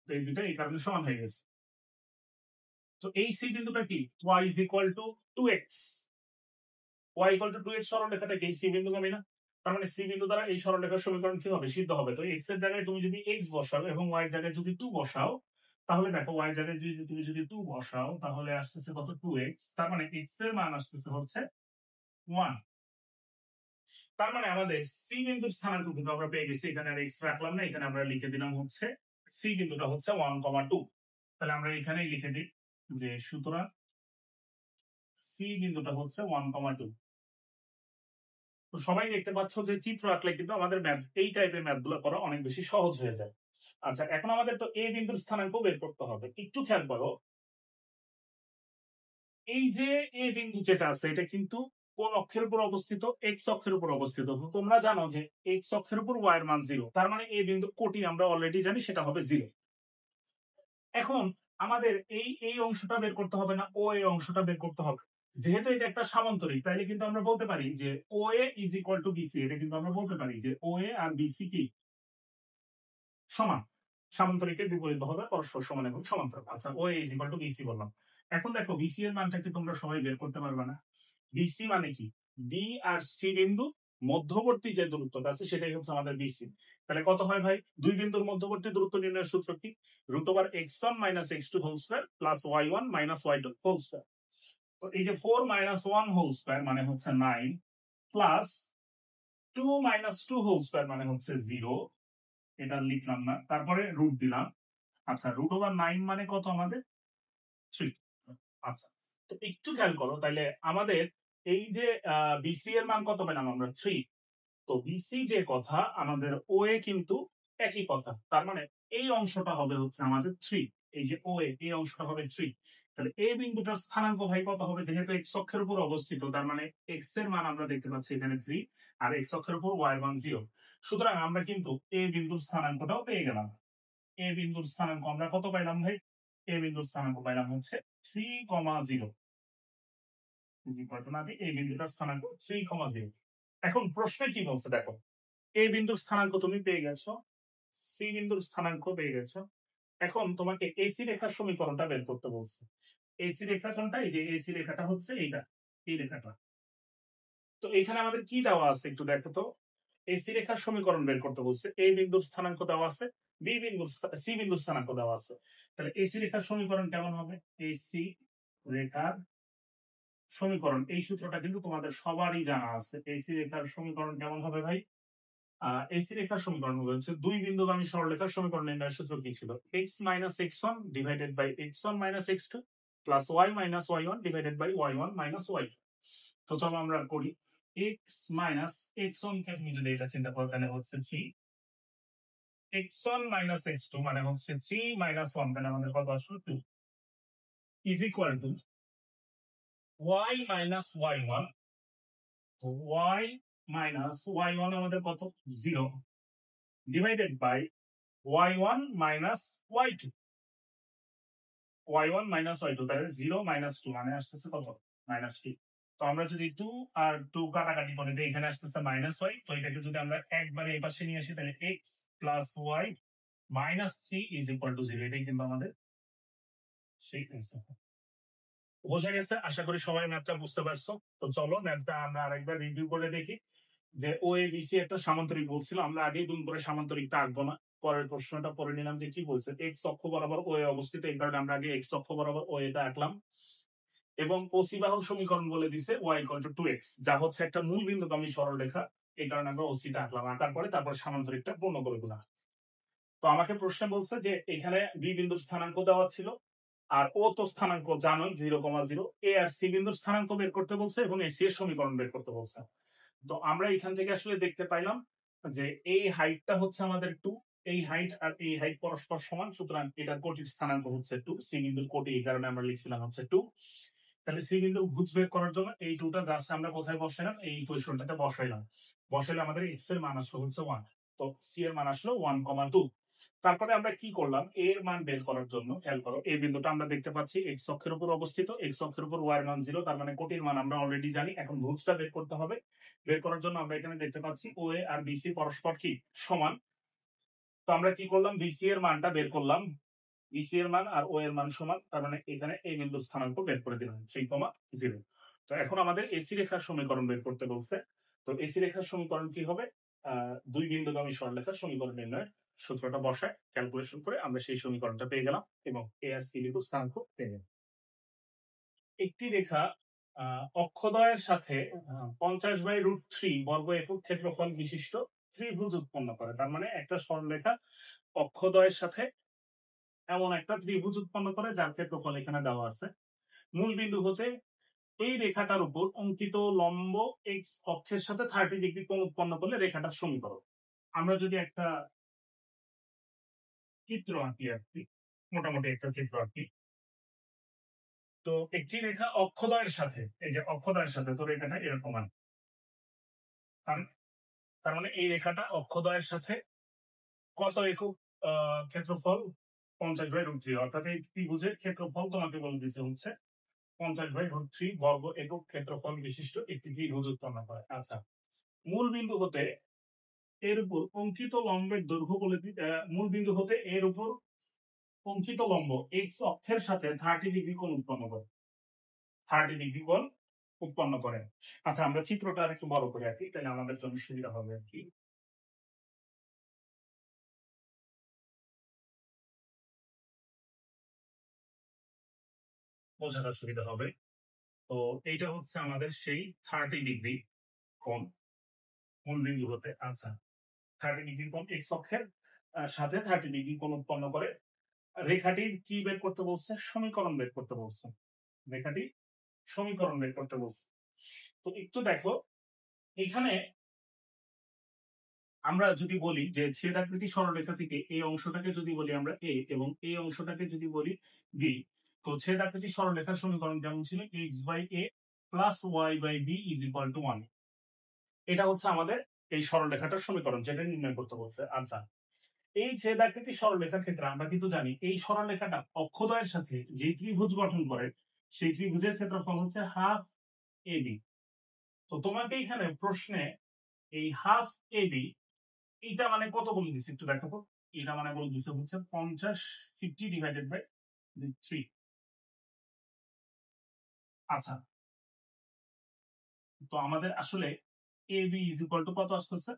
তো এই দুটো এই কারণে সমান হয়ে গেছে। তো এই সি বিন্দুটা কি? y is equal to 2x, y equal to 2x সরলরেখাটা কি সি বিন্দুগামী না? তার মানে সি বিন্দু দ্বারা এই সরলরেখার সমীকরণ কি হবে? সিদ্ধ হবে। তো x এর জায়গায় তুমি যদি x বসাও এবং y এর জায়গায় যদি 2 বসাও, তাহলে দেখো y এর জায়গায় যদি তুমি যদি 2 বসাও, তাহলে আসতেছে কত? 2x। তার মানে x এর মান আসতেছে হচ্ছে 1। তার মানে আমাদের সি বিন্দুর স্থানাঙ্ক কিন্তু আমরা পেয়ে গেছি। এখানে আর এক্স রাখলাম না, এখানে আমরা লিখে দিলাম হচ্ছে সি বিন্দুটা হচ্ছে 1,2। তাহলে আমরা এখানেই লিখে দিই যে সুতরাং সি বিন্দুটা হচ্ছে 1,2। তো সবাই দেখতে পাচ্ছ যে চিত্র আঁকলে কিন্তু আমাদের ম্যাথ, এই টাইপের ম্যাথ গুলো করা অনেক বেশি সহজ হয়ে যায়। আচ্ছা, এখন আমাদের তো এ বিন্দুর স্থানাঙ্ক বের করতে হবে। একটু খেয়াল করো, এই যে এ বিন্দু যেটা আছে এটা কিন্তু কোন অক্ষের উপর অবস্থিত? এক্স অক্ষের উপর অবস্থিত। তো তোমরা জানো যে এক্স অক্ষের উপর ওয়াই এর মান 0, তার মানে এ বিন্দু কোটি আমরা অলরেডি জানি সেটা হবে 0। এখন আমাদের এই এই অংশটা বের করতে হবে না, ও এই অংশটা বের করতে হবে। যেহেতু এটা একটা সামান্তরিক, তাইলে কিন্তু আমরা বলতে পারি যে ও এ ইজ ইকুয়াল টু বিসি। এটা কিন্তু আমরা বলতে পারি যে ও এ আর বিসি কি সমান, সামান্তরিকের বিপরীত বাহুদ্বয় পরস্পর সমান এবং সমান্তরাল। আচ্ছা, ও এ ইজ ইকুয়াল টু বিসি বললাম। এখন দেখো বিসি এর মানটা কি তোমরা সবাই বের করতে পারবে না? বিসি মানে কি? বি আর সি বিন্দু মধ্যবর্তী যে দূরত্বটা আছে সেটাই হচ্ছে আমাদের বিসি। তাহলে কত হয় ভাই? দুই বিন্দুর মধ্যবর্তী দূরত্ব নির্ণয়ের সূত্র কি? √ x1 - x2 whole square plus y1 - y2 whole square. তো এই যে 4 - 1 হোল স্কয়ার মানে হচ্ছে 9, প্লাস 2 - 2 হোল স্কয়ার মানে হচ্ছে 0। এটা লিখলাম না, তারপরে রুট দিলাম। আচ্ছা, √ 9 মানে কত আমাদের? 3। আচ্ছা, তো একটু খেয়াল করো, তাহলে আমাদের এই যে বিসি এর মান কত পেলাম আমরা? 3। তো বিসি যে কথা, আমাদের ও এ কিন্তু একই কথা। তার মানে এই অংশটা হবে হচ্ছে আমাদের 3। এই যে ও এ, এই অংশটা হবে 3। তাহলে এই বিন্দুটার স্থানাঙ্ক ভাই কত হবে? যেহেতু এক্স অক্ষের উপর অবস্থিত, তার মানে এক্স এর মান আমরা দেখতে পাচ্ছি এখানে 3, আর এক্স অক্ষের উপর ওয়াই মান 0। সুতরাং আমরা কিন্তু এ বিন্দুর স্থানাঙ্কটাও পেয়ে গেলাম। এ বিন্দুর স্থানাঙ্ক আমরা কত পাইলাম ভাই? এ বিন্দুর স্থানাঙ্ক পাইলাম হচ্ছে 3,0 ইজ ইকুয়াল টু, না দিয়ে এই বিন্দুটার স্থানাঙ্ক 3,0। এখন প্রশ্নে কি বলছে দেখো, এ বিন্দুর স্থানাঙ্ক তুমি পেয়ে গেছো, সি বিন্দুর স্থানাঙ্ক পেয়ে গেছো। এখন তোমাকে এসি রেখার সমীকরণটা বের করতে বলছে। এসি রেখা কোনটা? এই যে এসি রেখাটা হচ্ছে এইটা, এই রেখাটা। তো এখানে আমাদের কি দেওয়া আছে একটু দেখো তো। এসি রেখার সমীকরণ বের করতে বলছে। এ বিন্দুর স্থানাঙ্ক দেওয়া আছে, বি বিন্দুর, সি বিন্দুর স্থানাঙ্ক দেওয়া আছে। তাহলে এসি রেখার সমীকরণ কেমন হবে? এসি রেখার সমীকরণ, এই সূত্রটা কিন্তু তোমাদের সবারই জানা আছে। এসি রেখার সমীকরণ কেমন হবে ভাই? এসি রেখার সমীকরণ হচ্ছে দুই বিন্দুগামী সরলরেখার সমীকরণ নির্ণয়ের সূত্র কি ছিল? x - x1 divided by x1 - x2 plus y - y1 divided by y1 - y2। তো চলো আমরা করি। x - x1 কে তুমি যদি এটা চিন্তা করো, তাহলে হচ্ছে 3। x1 - x2 মানে হচ্ছে 3 - 1, তাহলে আমাদের কত আসলো? 2 is equal to y - y1। তো y মাইনাস y1 আমাদের কত 0 divided by y1 minus y2 y1 minus y2 তাহলে 0 মাইনাস 2 মানে আসতেছে কত মাইনাস 2। তো আমরা যদি 2 আর 2 কাটাকাটি করে দিই এখানে আসতেছে মাইনাস y। তো এটাকে যদি আমরা একবারে এই পাশে নিয়ে আসি তাহলে x plus y minus 3 is equal to 0। এটাই কিন্তু আমাদের সেই অ্যান্সার। বোঝা গেছে? আশা করি সবাই ম্যাথটা বুঝতে পারছো। তো চলো ম্যাথটা আমরা আরেকবার রিভিউ করে দেখি। যে ও এ বি সি একটা সামান্তরিক বলছিল, আমরা আগেই দুম করে সামান্তরিকটা আঁকবো না, পরের প্রশ্নটা পরে নিলাম যে কি বলছে। এক্স অক্ষ বরাবর ও এ অবস্থিত, এই কারণে আমরা আগে এক্স অক্ষ বরাবর ও এটা আঁকলাম। এবং ওসি বাহুর সমীকরণ বলে দিছে ওয়াই ইকুয়াল টু 2x, যা হচ্ছে একটা মূল বিন্দুগামী সরলরেখা। এই কারণে আমরা ওসিটা আঁকলাম, আঁকার পরে তারপর সামান্তরিকটা পূর্ণ করে দিলাম। তো আমাকে প্রশ্নে বলছে যে এখানে বি বিন্দুর স্থানাঙ্ক দেওয়া ছিল, আর ও তো স্থানাঙ্ক জানো 0,0। এ আর সি বিন্দুর স্থানাঙ্ক বের করতে বলছে এবং এসি এর সমীকরণ বের করতে বলছে। তো আমরা এখান থেকে আসলে দেখতে পাইলাম যে এই হাইটটা হচ্ছে আমাদের 2, এই হাইট আর এই হাইট পরস্পর সমান, সুতরাং এটার কোটির স্থানাঙ্ক হচ্ছে 2। সি বিন্দুর কোটি এই কারণে আমরা লিখছিলাম হচ্ছে 2। তাহলে সি বিন্দুর ভুজ বের করার জন্য এই 2টা জাস্ট আমরা কোথায় বসাইলাম, এই ইকুয়েশনটাতে বসাইলাম। বসাইলে আমাদের এক্স এর মান আসলো হচ্ছে 1, তো সি এর মান আসলো 1,2। তারপরে আমরা কি করলাম, এ এর মান বের করার জন্য খেয়াল করো, এই বিন্দুটা আমরা দেখতে পাচ্ছি এক্স অক্ষের উপর অবস্থিত, এক্স অক্ষের উপর ওয়াই এর মান 0, তার মানে কোটির মান আমরা অলরেডি জানি। এখন ভুজটা বের করতে হবে। বের করার জন্য আমরা এখানে দেখতে পাচ্ছি ও এ আর বিসি পরস্পর কি সমান। তো আমরা কি করলাম, বিসি এর মানটা বের করলাম, বিসি এর মান আর ও এর মান সমান, তার মানে এখানে এই বিন্দুর স্থানাঙ্ক বের করে দিলাম 3,0। তো এখন আমাদের এসি রেখার সমীকরণ বের করতে বলছে। তো এসি রেখার সমীকরণ কি হবে, দুই বিন্দুগামী সরলরেখার সমীকরণ নির্ণয়ের সূত্রটা বসায় ক্যালকুলেশন করে আমরা সেই সমীকরণটা পেয়ে গেলাম এবং এ আর সি বিন্দুর স্থানাঙ্ক পেয়ে গেলাম। একটি রেখা অক্ষদ্বয়ের সাথে 50/√3 বর্গ একক ক্ষেত্রফল বিশিষ্ট ত্রিভুজ উৎপন্ন করে। তার মানে একটা সরলরেখা অক্ষদ্বয়ের সাথে এমন একটা ত্রিভুজ উৎপন্ন করে যার ক্ষেত্রফল এখানে দেওয়া আছে। মূল বিন্দু হতে এই রেখাটার উপর অঙ্কিত লম্ব এক্স অক্ষের সাথে 30 ডিগ্রি কোণ উৎপন্ন করলে রেখাটার সমীকরণ। আমরা যদি একটা চিত্র আঁকি আর কি, মোটামুটি একটা চিত্র আঁকি। তো একটি রেখা অক্ষদ্বয়ের সাথে, এই যে অক্ষদ্বয়ের সাথে তো রেখাটা এরকম, তার মানে এই রেখাটা অক্ষদ্বয়ের সাথে কত একক ক্ষেত্রফল 50/√3, অর্থাৎ এই ত্রিভুজের ক্ষেত্রফল তোমাকে বলে দিছে হচ্ছে 50/√3 বর্গ একক ক্ষেত্রফল বিশিষ্ট একটি ত্রিভুজ উৎপন্ন করে। আচ্ছা, মূল বিন্দু হতে এর উপর অঙ্কিত লম্বের দৈর্ঘ্য বলে মূল বিন্দু হতে এর উপর অঙ্কিত লম্ব এক্স অক্ষের সাথে 30 ডিগ্রি কোণ উৎপন্ন করে, 30 ডিগ্রি কোণ উৎপন্ন করে। আচ্ছা, আমরা চিত্রটা আর একটু বড় করে আঁকি, তাহলে আমাদের জন্য সুবিধা হবে আর কি। বোঝাটা সুবিধা হবে। তো এইটা হচ্ছে আমাদের সেই 30 ডিগ্রি কোণ মূল বিন্দু হতে। আচ্ছা, 30 ডিগ্রি কোণ এক্স অক্ষের সাথে 30 ডিগ্রি কোণ উৎপন্ন করে। রেখাটির কি বের করতে বলছে, সমীকরণ বের করতে বলছে। রেখাটি সমীকরণ বের করতে বলছে। তো একটু দেখো এখানে আমরা যদি বলি যে ছেদাকৃতি সরলরেখা থেকে এই অংশটাকে যদি বলি আমরা এ এবং এই অংশটাকে যদি বলি বি, তো ছেদাকৃতি সরলরেখার সমীকরণ যেমন ছিল x/a plus y/b is equal to 1। এটা হচ্ছে আমাদের এই সরলরেখাটার সমীকরণ, যেটা নির্ণয় করতে বলছে। আচ্ছা, এই ছেদাকৃতি সরলরেখার ক্ষেত্রে আমরা কিন্তু জানি এই সরলরেখাটা অক্ষদ্বয়ের সাথে যে ত্রিভুজ গঠন করে সেই ত্রিভুজের ক্ষেত্রফল হচ্ছে হাফ AB। তো তোমাকে এখানে প্রশ্নে এই হাফ AB এটা মানে কত বলে দিচ্ছে একটু দেখো তো। এটা মানে বলে দিচ্ছে হচ্ছে 50/3। আচ্ছা, তো আমাদের আসলে AB ইজ ইকুয়াল টু কত আসতেছে,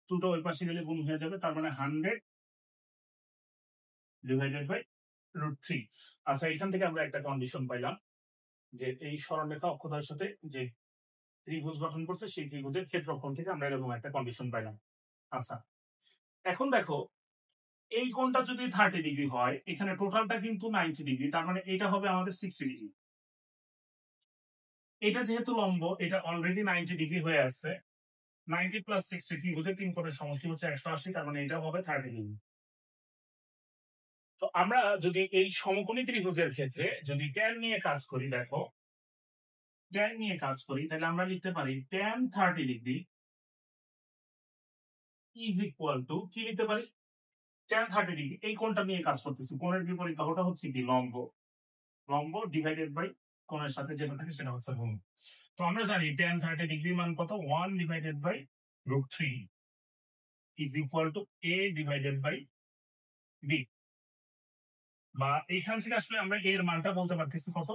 2টা ওই পাশে গেলে গুণ হয়ে যাবে, তার মানে 100/√3। আচ্ছা, এখান থেকে আমরা একটা কন্ডিশন পাইলাম যে এই সরলরেখা অক্ষদ্বয়ের সাথে যে ত্রিভুজ গঠন করছে সেই ত্রিভুজের ক্ষেত্রফল থেকে আমরা এরকম একটা কন্ডিশন পাইলাম। আচ্ছা, এখন দেখো এই কোণটা যদি 30 ডিগ্রি হয়, এখানে টোটালটা কিন্তু 90 ডিগ্রি, তার মানে এটা হবে আমাদের 60 ডিগ্রি। এটা যেহেতু লম্ব, এটা অলরেডি 90 ডিগ্রি হয়ে আসছে। 90 প্লাস 60 ত্রিভুজের 3 কোণের সমষ্টি হচ্ছে 180, তার মানে এটা হবে 30 ডিগ্রি। তো আমরা যদি এই সমকোণী ত্রিভুজের ক্ষেত্রে যদি ট্যান নিয়ে কাজ করি, দেখো tan নিয়ে কাজ করি, তাহলে আমরা লিখতে পারি tan 30 degree is equal to কি লিখতে পারি, tan 30 ডিগ্রি এই কোণটা নিয়ে কাজ করতেছি, কোণের বিপরীত বাহুটা হচ্ছে কি লম্ব, লম্ব ডিভাইডেড বাই কোণের সাথে যেটা থাকে সেটা হচ্ছে ভূমি। তো আমরা জানি tan 30 ডিগ্রি মান কত, 1 divided by √3 is equal to a divided by b, বা এইখান থেকে আসলে আমরা এর মানটা বলতে পারতেছি কত,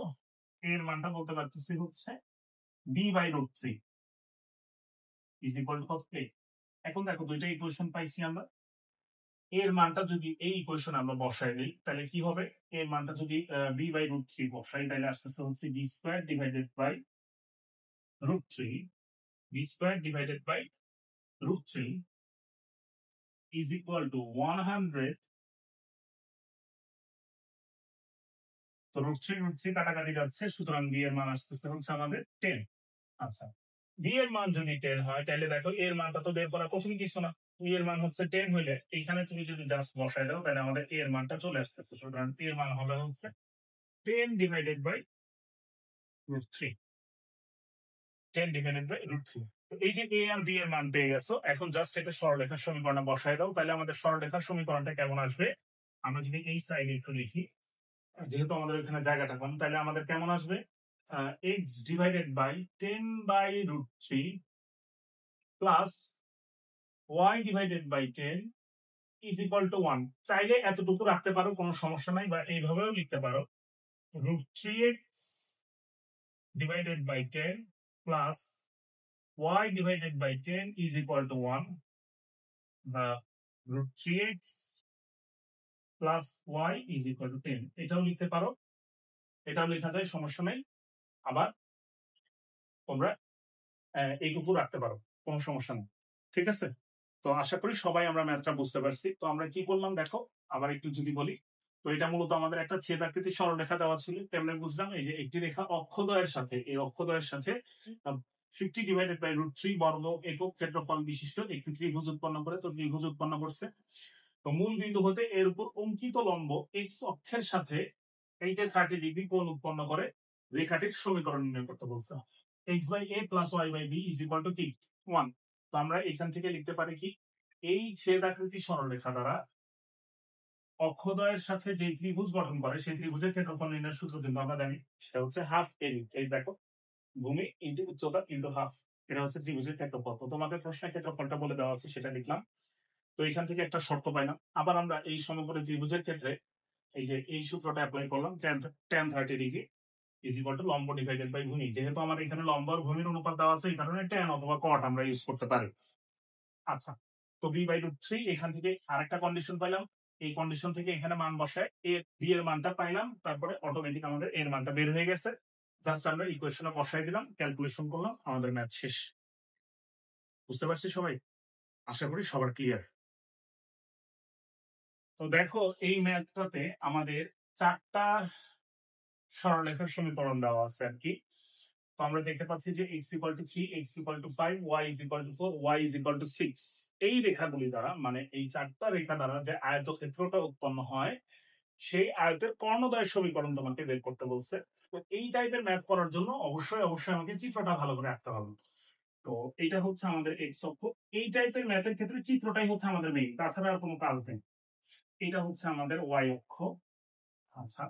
এর মানটা বলতে পারতেছি হচ্ছে b by √3 is equal to কত a। এখন দেখো দুইটা ইকুয়েশন পাইছি আমরা, এর মানটা যদি এই ইকুয়েশন আমরা বসাই দিই তাহলে কি হবে, এর মানটা যদি b বাই √3 বসাই তাহলে আসতেছে হচ্ছে b square divided by √3, b square divided by √3 is equal to 100, তো √3 কাটাকাটি যাচ্ছে, সুতরাং b এর মান আসতেছে হচ্ছে আমাদের 10। আচ্ছা, b এর মান যদি 10 হয় তাহলে দেখো এর মানটা তো বের করা কঠিন কিছু না, b এর মান হচ্ছে 10 হইলে এইখানে তুমি যদি জাস্ট বসাই দাও তাহলে আমাদের a এর মানটা চলে আসতেছে, সুতরাং a এর মান হবে হচ্ছে 10 ডিভাইডেড বাই √3, 10 ডিভাইডেড বাই √3। তো এই যে a আর b এর মান পেয়ে গেছো, এখন জাস্ট এটা সরলরেখার সমীকরণে বসাই দাও, তাহলে আমাদের সরলরেখার সমীকরণটা কেমন আসবে, আমরা যদি এই সাইডে একটু লিখি, যেহেতু আমাদের এখানে জায়গাটা কম, তাহলে আমাদের কেমন আসবে, x divided by 10 by √3 plus y divided by 10 is equal to 1। চাইলে এতটুকু রাখতে পারো, কোনো সমস্যা নাই, বা এইভাবেও লিখতে পারো, √3x divided by 10 plus y divided by 10 is equal to 1, বা √3x plus y is equal to 10, এটাও লিখতে পারো, এটাও লেখা যায়, সমস্যা নেই। আবার তোমরা এইটুকু রাখতে পারো, কোনো সমস্যা নেই, ঠিক আছে। তো আশা করি সবাই আমরা ম্যাথটা বুঝতে পারছি। তো আমরা কি করলাম দেখো, আবার একটু যদি বলি, তো এটা মূলত আমাদের একটা ছেদাকৃতির সরলরেখা দেওয়া ছিল, কেমনে বুঝলাম, এই যে একটি রেখা অক্ষদ্বয়ের সাথে, এই অক্ষদ্বয়ের সাথে 50 ডিভাইডেড বাই √3 বর্গ একক ক্ষেত্রফল বিশিষ্ট একটি ত্রিভুজ উৎপন্ন করে, তো ত্রিভুজ উৎপন্ন করছে। তো মূল বিন্দু হতে এর উপর অঙ্কিত লম্ব x অক্ষের সাথে এই যে 30 ডিগ্রি কোণ উৎপন্ন করে রেখাটির সমীকরণ নির্ণয় করতে বলছে, x by a plus y by b is equal to কি 1। তো আমরা এখান থেকে লিখতে পারি কি, এই ছেদাকৃতি সরলরেখা দ্বারা অক্ষদ্বয়ের সাথে যে ত্রিভুজ গঠন করে সেই ত্রিভুজের ক্ষেত্রফল নির্ণয়ের সূত্র কিন্তু আমরা জানি, সেটা হচ্ছে হাফ এল। এই দেখো, ভূমি ইন্টু উচ্চতা ইন্টু হাফ, এটা হচ্ছে ত্রিভুজের ক্ষেত্রফল। তো তোমাদের প্রশ্নের ক্ষেত্রফলটা বলে দেওয়া আছে, সেটা লিখলাম। তো এখান থেকে একটা শর্ত পাইলাম, আবার আমরা এই সমগ্র ত্রিভুজের ক্ষেত্রে এই যে এই সূত্রটা অ্যাপ্লাই করলাম, tan 30 degree is equal two লম্ব ডিভাইডেড বাই ভূমি। যেহেতু আমার এখানে লম্ব আর ভূমির অনুপাত দেওয়া আছে, এই কারণে tan অথবা cot আমরা ইউজ করতে পারি। আচ্ছা, তো b বাই √3, এখান থেকে আরেকটা কন্ডিশন পাইলাম, এই কন্ডিশন থেকে এখানে মান বসায় b এর মানটা পাইলাম, তারপরে অটোমেটিক আমাদের এর মানটা বের হয়ে গেছে, জাস্ট আমরা ইকুয়েশনে বসাই দিলাম, ক্যালকুলেশন করলাম, আমাদের ম্যাথ শেষ। বুঝতে পারছি সবাই? আশা করি সবার ক্লিয়ার। তো দেখো এই ম্যাথটাতে আমাদের 4টা সরলরেখার সমীকরণ দেওয়া আছে আর কি। তো আমরা দেখতে পাচ্ছি যে x = 3, x = 5, y = 4, y = 6, এই রেখাগুলি দ্বারা, মানে এই 4টা রেখা দ্বারা যে আয়তক্ষেত্রটা উৎপন্ন হয় সেই আয়তের কর্ণদ্বয়ের সমীকরণ তোমাকে বের করতে বলছে। তো এই টাইপের ম্যাথ করার জন্য অবশ্যই আমাকে চিত্রটা ভালো করে আঁকতে হবে। তো এটা হচ্ছে আমাদের এক্স অক্ষ, এই টাইপের ম্যাথের ক্ষেত্রে চিত্রটাই হচ্ছে আমাদের মেইন, তাছাড়া আর কোনো কাজ নেই। এটা হচ্ছে আমাদের ওয়াই অক্ষ। আচ্ছা,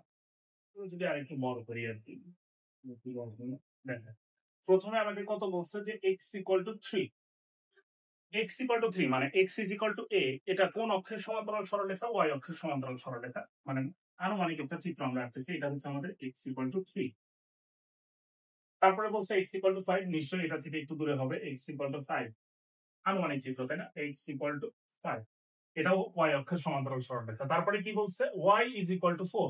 যদি আরেকটু বড় করি আর কি, দেখেন প্রথমে আমাকে কত বলছে যে x = 3, x = 3 মানে x = a, এটা কোন অক্ষের সমান্তরাল সরলরেখা, y অক্ষের সমান্তরাল সরলরেখা, মানে আনুমানিক একটা চিত্র আমরা আঁকতেছি, এটা হচ্ছে আমাদের x = 3। তারপরে বলছে x = 5, নিশ্চয়ই এটা থেকে একটু দূরে হবে, x = 5, আনুমানিক চিত্র তাই না, x = 5, এটাও y অক্ষের সমান্তরাল সরলরেখা। তারপরে কি বলছে, y = 4,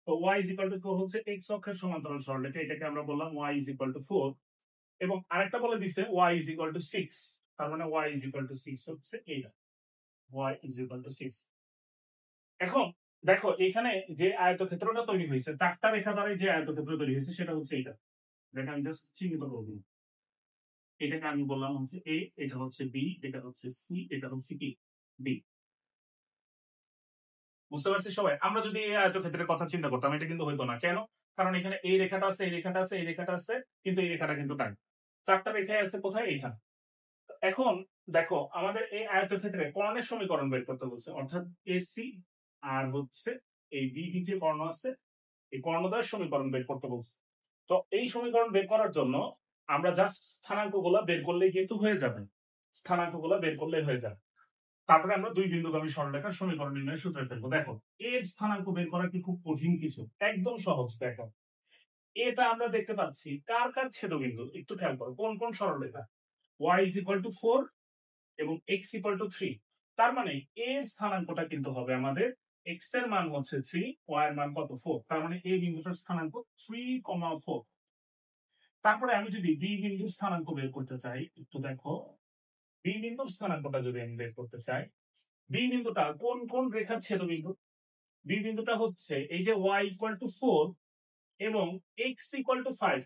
তো y = 4 হচ্ছে x অক্ষের সমান্তরাল সরলরেখা, এটাকে আমরা বললাম y = 4, এবং আরেকটা বলে দিছে y = 6, তার মানে y = 6 হচ্ছে এইটা, y = 6। এখন দেখো এখানে যে আয়তক্ষেত্রটা তৈরি হয়েছে 4টা রেখা দ্বারা, যে আয়তক্ষেত্র তৈরি হয়েছে সেটা হচ্ছে এইটা, দেখেন আমি জাস্ট চিহ্নিত করব, এটাকে আমি বললাম হচ্ছে a, এটা হচ্ছে b, এটা হচ্ছে c, এটা হচ্ছে কি b। বুঝতে পারছি সবাই? আমরা যদি এই আয়তক্ষেত্রের কথা চিন্তা করতাম এটা কিন্তু হইতো না। কেন? কারণ এখানে এই রেখাটা আছে, এই রেখাটা আছে, এই রেখাটা আছে, কিন্তু এই রেখাটা কিন্তু নাই। ৪ টা রেখাই আছে কোথায়? এইখানে। এখন দেখো আমাদের এই আয়তক্ষেত্রে কর্ণের সমীকরণ বের করতে বলছে, অর্থাৎ এসি আর হচ্ছে এই বিডি যে কর্ণ আছে এই কর্ণদ্বয়ের সমীকরণ বের করতে বলছে। তো এই সমীকরণ বের করার জন্য আমরা জাস্ট স্থানাঙ্কগুলো বের করলেই কিন্তু হয়ে যাবে। স্থানাঙ্কগুলো বের করলেই হয়ে যাবে। তারপরে আমরা দুই বিন্দুগামী সরলরেখার সমীকরণ নির্ণয়ের সূত্রে ফেলবো। দেখো এর স্থানাঙ্ক বের করা কি খুব কঠিন কিছু? একদম সহজ। দেখো এটা আমরা দেখতে পাচ্ছি কার কার ছেদবিন্দু, একটু খেয়াল করো কোন কোন সরলরেখা। y is equal to 4 এবং x equal to 3। তার মানে এর স্থানাঙ্কটা কিন্তু হবে আমাদের x এর মান হচ্ছে 3, y এর মান কত 4। তার মানে এই বিন্দুটার স্থানাঙ্ক 3,4। তারপরে আমি যদি বি বিন্দুর স্থানাঙ্ক বের করতে চাই, একটু দেখো বি বিন্দুর স্থানাঙ্কটা যদি আমি বের করতে চাই, বি বিন্দুটা কোন কোন রেখার ছেদবিন্দু? বি বিন্দুটা হচ্ছে এই যে y ইকুয়াল টু 4 এবং x ইকুয়াল টু 5,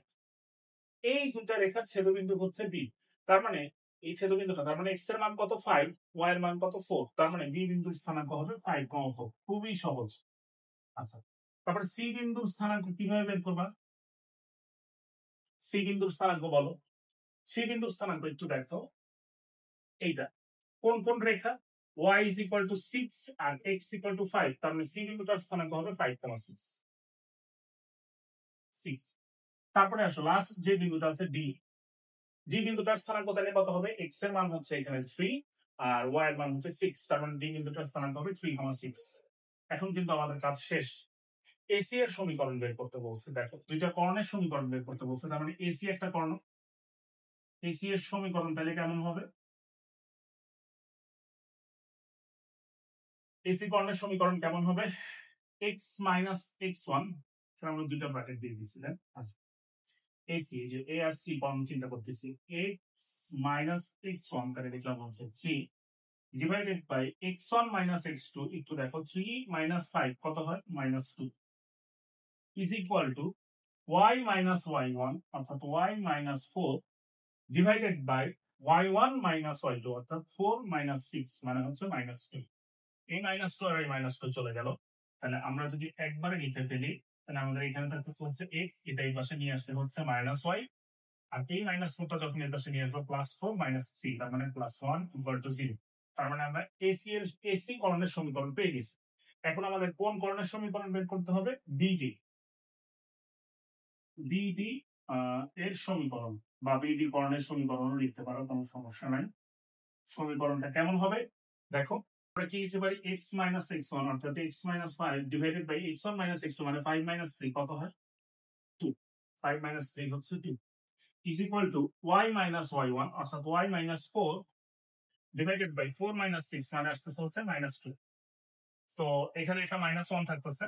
এই দুটা রেখার ছেদবিন্দু হচ্ছে বি। তার মানে এই ছেদবিন্দুটা, তার মানে x এর মান কত 5, y এর মান কত 4, তার মানে বি বিন্দুর স্থানাঙ্ক হবে 5,4। খুবই সহজ। আচ্ছা, তারপরে সি বিন্দুর স্থানাঙ্ক কিভাবে বের করবা? সি বিন্দুর স্থানাঙ্ক বলো। সি বিন্দুর স্থানাঙ্ক একটু দেখো, এইটা কোন কোন রেখা? y is equal to 6 R x equal to 5, তার মানে সি বিন্দুটার স্থানাঙ্ক হবে 5,6। 6। তারপরে আসো লাস্ট যে বিন্দুটা আছে ডি, ডি বিন্দুটার স্থানাঙ্ক তাহলে কত হবে? x এর মান হচ্ছে এখানে 3 আর y এর মান হচ্ছে 6, তার মানে ডি বিন্দুটার স্থানাঙ্ক হবে 3,6। এখন কিন্তু আমাদের কাজ শেষ। এসি এর সমীকরণ বের করতে বলছে। দেখো দুইটা কর্ণের সমীকরণ বের করতে বলছে, তার মানে এসি একটা কর্ণ, এসি এর সমীকরণ তাহলে কেমন হবে? এসি কর্ণের সমীকরণ কেমন হবে? x মাইনাস x1, আমরা দুইটা ব্র্যাকেট দিয়ে দিয়েছিলেন। আচ্ছা, এসি যে এ আর সি কর্ণ চিন্তা করতেছি, x মাইনাস x1 তাহলে দেখলাম হচ্ছে 3 divided by x1 minus x2, একটু দেখো 3 মাইনাস 5 কত হয়? Minus 2 is equal to y minus y1 অর্থাৎ y minus 4 divided by y1 minus y2 অর্থাৎ 4 মাইনাস 6 মানে হচ্ছে মাইনাস 2। এই মাইনাস 2 আর এই মাইনাস 2 চলে গেল। তাহলে আমরা যদি একবারে লিখে ফেলি তাহলে আমাদের এখানে থাকতেছে হচ্ছে x, এটা এই পাশে নিয়ে আসলে হচ্ছে মাইনাস y, আর এই মাইনাস 4টা যখন এর পাশে নিয়ে আসবো প্লাস 4 মাইনাস 3, তার মানে প্লাস 1 ইকুয়াল টু 0। তার মানে আমরা এসি কর্ণের সমীকরণ পেয়ে গেছি। এখন আমাদের কোন কর্ণের সমীকরণ বের করতে হবে? বিডি। বিডি এর সমীকরণ বা বিডি কর্ণের সমীকরণ লিখতে পারো, কোনো সমস্যা নাই। সমীকরণটা কেমন হবে দেখো, আমরা কি লিখতে পারি? x মাইনাস x1 অর্থাৎ x minus 5 divided by x1 minus x2 মানে 5 মাইনাস 3 কত হয়? 2। 5 মাইনাস 3 হচ্ছে 2 is equal to y minus y1 অর্থাৎ y minus 4 divided by 4 minus 6 মানে আসতেছে হচ্ছে মাইনাস 2। তো এখানে একটা মাইনাস 1 থাকতেছে,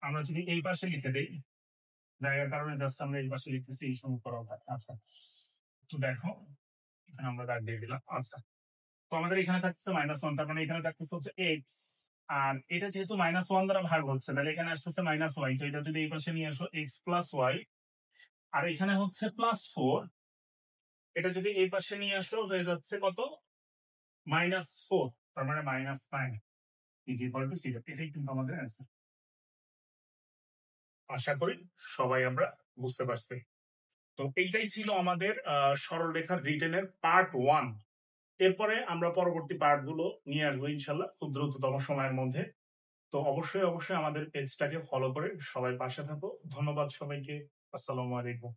আমরা যদি এই পাশে লিখে দেই, জায়গার কারণে জাস্ট আমরা এই পাশে লিখতেছি এই সমীকরণটা। আচ্ছা, তো দেখো এখানে আমরা দাগ দিয়ে দিলাম। আচ্ছা, তো আমাদের এখানে থাকছে মাইনাস 1, তার মানে এখানে থাকতেছে হচ্ছে x, আর এটা যেহেতু মাইনাস 1 দ্বারা ভাগ হচ্ছে তাহলে এখানে আসতেছে মাইনাস y, তো এটা যদি এই পাশে নিয়ে আসো x প্লাস y, আর এখানে হচ্ছে প্লাস 4, এটা যদি এই পাশে নিয়ে আসো হয়ে যাচ্ছে কত? মাইনাস 4, তার মানে মাইনাস 9 ইজ ইকুয়াল টু 0। এটাই কিন্তু আমাদের অ্যান্সার। আশা করি সবাই আমরা বুঝতে পারছি। তো এইটাই ছিল আমাদের সরলরেখার রিটেনের পার্ট 1। এরপরে আমরা পরবর্তী পার্ট গুলো নিয়ে আসবো ইনশাল্লাহ খুব দ্রুততম সময়ের মধ্যে। তো অবশ্যই আমাদের পেজটাকে ফলো করে সবাই পাশে থাকো। ধন্যবাদ সবাইকে। আসসালামু আলাইকুম।